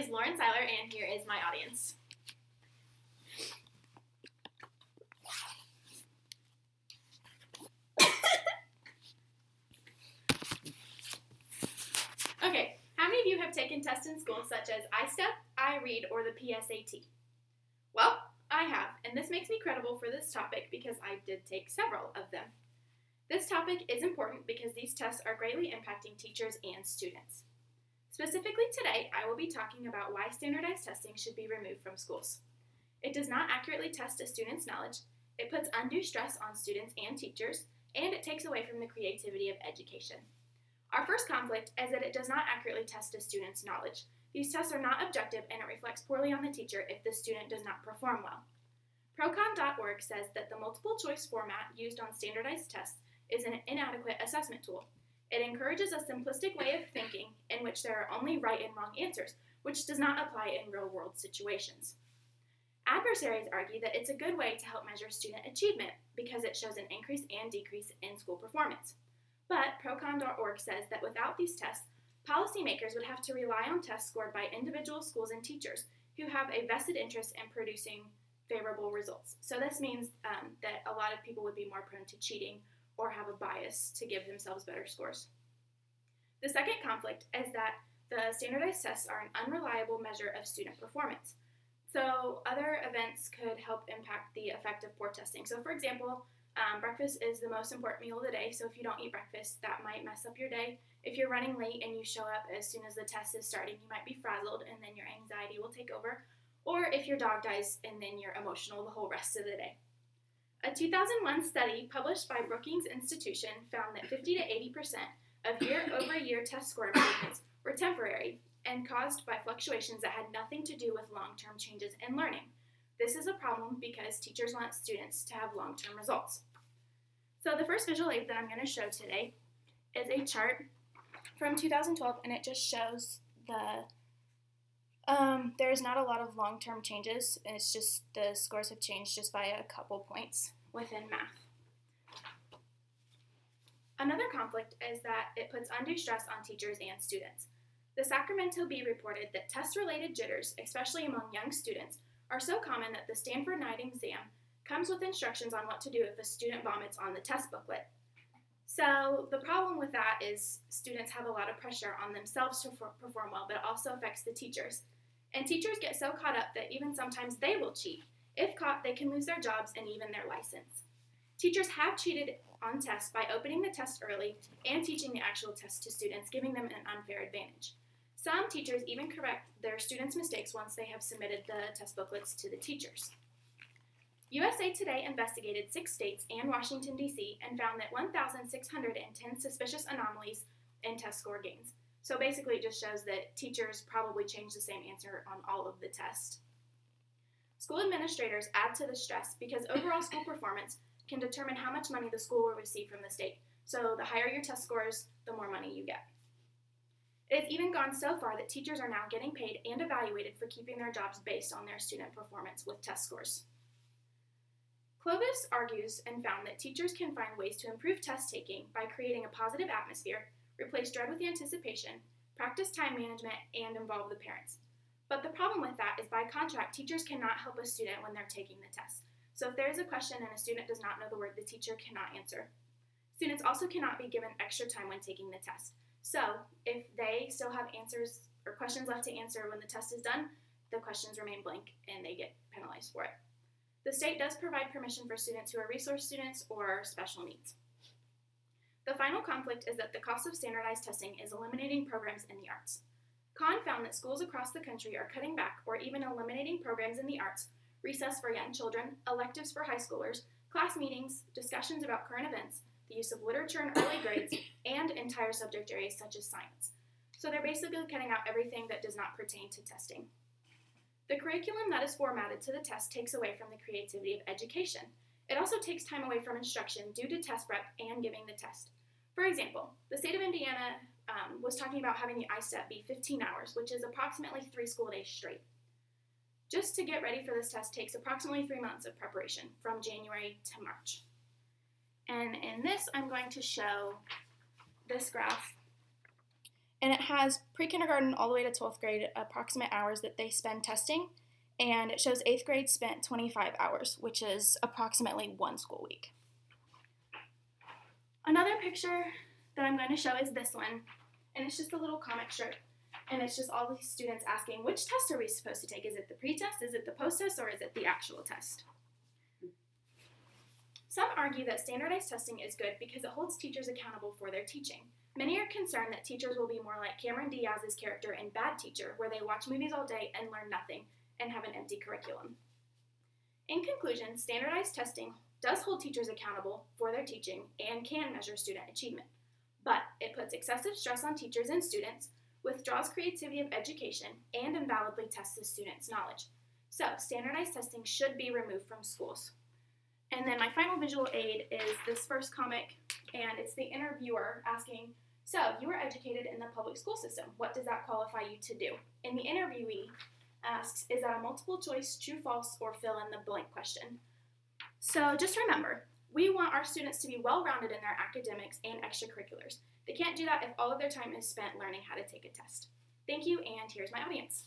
is Lauren Seiler, and here is my audience. Okay, how many of you have taken tests in school such as iStep, iRead, or the PSAT? Well, I have, and this makes me credible for this topic because I did take several of them. This topic is important because these tests are greatly impacting teachers and students. Specifically today, I will be talking about why standardized testing should be removed from schools. It does not accurately test a student's knowledge, it puts undue stress on students and teachers, and it takes away from the creativity of education. Our first conflict is that it does not accurately test a student's knowledge. These tests are not objective, and it reflects poorly on the teacher if the student does not perform well. Procon.org says that the multiple choice format used on standardized tests is an inadequate assessment tool. It encourages a simplistic way of thinking in which there are only right and wrong answers, which does not apply in real-world situations. Adversaries argue that it's a good way to help measure student achievement because it shows an increase and decrease in school performance. But Procon.org says that without these tests, policymakers would have to rely on tests scored by individual schools and teachers who have a vested interest in producing favorable results. So this means that a lot of people would be more prone to cheating or have a bias to give themselves better scores. The second conflict is that the standardized tests are an unreliable measure of student performance. So other events could help impact the effect of poor testing. So for example, breakfast is the most important meal of the day, so if you don't eat breakfast, that might mess up your day. If you're running late and you show up as soon as the test is starting, you might be frazzled and then your anxiety will take over. Or if your dog dies and then you're emotional the whole rest of the day. A 2001 study published by Brookings Institution found that 50 to 80% of year-over-year test score improvements were temporary and caused by fluctuations that had nothing to do with long-term changes in learning. This is a problem because teachers want students to have long-term results. So the first visual aid that I'm going to show today is a chart from 2012, and it just shows there's not a lot of long-term changes, and it's just the scores have changed just by a couple points within math. Another conflict is that it puts undue stress on teachers and students. The Sacramento Bee reported that test-related jitters, especially among young students, are so common that the Stanford Night exam comes with instructions on what to do if a student vomits on the test booklet. So the problem with that is students have a lot of pressure on themselves to perform well, but it also affects the teachers. And teachers get so caught up that even sometimes they will cheat. If caught, they can lose their jobs and even their license. Teachers have cheated on tests by opening the test early and teaching the actual test to students, giving them an unfair advantage. Some teachers even correct their students' mistakes once they have submitted the test booklets to the teachers. USA Today investigated 6 states and Washington, D.C. and found that 1,610 suspicious anomalies in test score gains. So basically it just shows that teachers probably changed the same answer on all of the tests. School administrators add to the stress because overall school performance can determine how much money the school will receive from the state. So the higher your test scores, the more money you get. It has even gone so far that teachers are now getting paid and evaluated for keeping their jobs based on their student performance with test scores. Clovis argues and found that teachers can find ways to improve test taking by creating a positive atmosphere, replace dread with anticipation, practice time management, and involve the parents. But the problem with that is by contract, teachers cannot help a student when they're taking the test. So if there is a question and a student does not know the word, the teacher cannot answer. Students also cannot be given extra time when taking the test. So if they still have answers or questions left to answer when the test is done, the questions remain blank and they get penalized for it. The state does provide permission for students who are resource students or special needs. The final conflict is that the cost of standardized testing is eliminating programs in the arts. Kahn found that schools across the country are cutting back or even eliminating programs in the arts, recess for young children, electives for high schoolers, class meetings, discussions about current events, the use of literature in early grades, and entire subject areas such as science. So they're basically cutting out everything that does not pertain to testing. The curriculum that is formatted to the test takes away from the creativity of education. It also takes time away from instruction due to test prep and giving the test. For example, the state of Indiana was talking about having the iStep be 15 hours, which is approximately 3 school days straight. Just to get ready for this test takes approximately 3 months of preparation, from January to March. And in this, I'm going to show this graph. And it has pre-kindergarten all the way to 12th grade approximate hours that they spend testing, and it shows 8th grade spent 25 hours, which is approximately 1 school week. Another picture that I'm going to show is this one, and it's just a little comic strip, and it's just all these students asking, which test are we supposed to take? Is it the pre-test, is it the post-test, or is it the actual test? Some argue that standardized testing is good because it holds teachers accountable for their teaching. Many are concerned that teachers will be more like Cameron Diaz's character in Bad Teacher, where they watch movies all day and learn nothing and have an empty curriculum. In conclusion, standardized testing does hold teachers accountable for their teaching and can measure student achievement, but it puts excessive stress on teachers and students, withdraws creativity of education, and invalidly tests the students' knowledge. So, standardized testing should be removed from schools. And then my final visual aid is this first comic, and it's the interviewer asking, so you were educated in the public school system. What does that qualify you to do? And the interviewee asks, is that a multiple choice, true, false, or fill in the blank question? So just remember, we want our students to be well-rounded in their academics and extracurriculars. They can't do that if all of their time is spent learning how to take a test. Thank you, and here's my audience.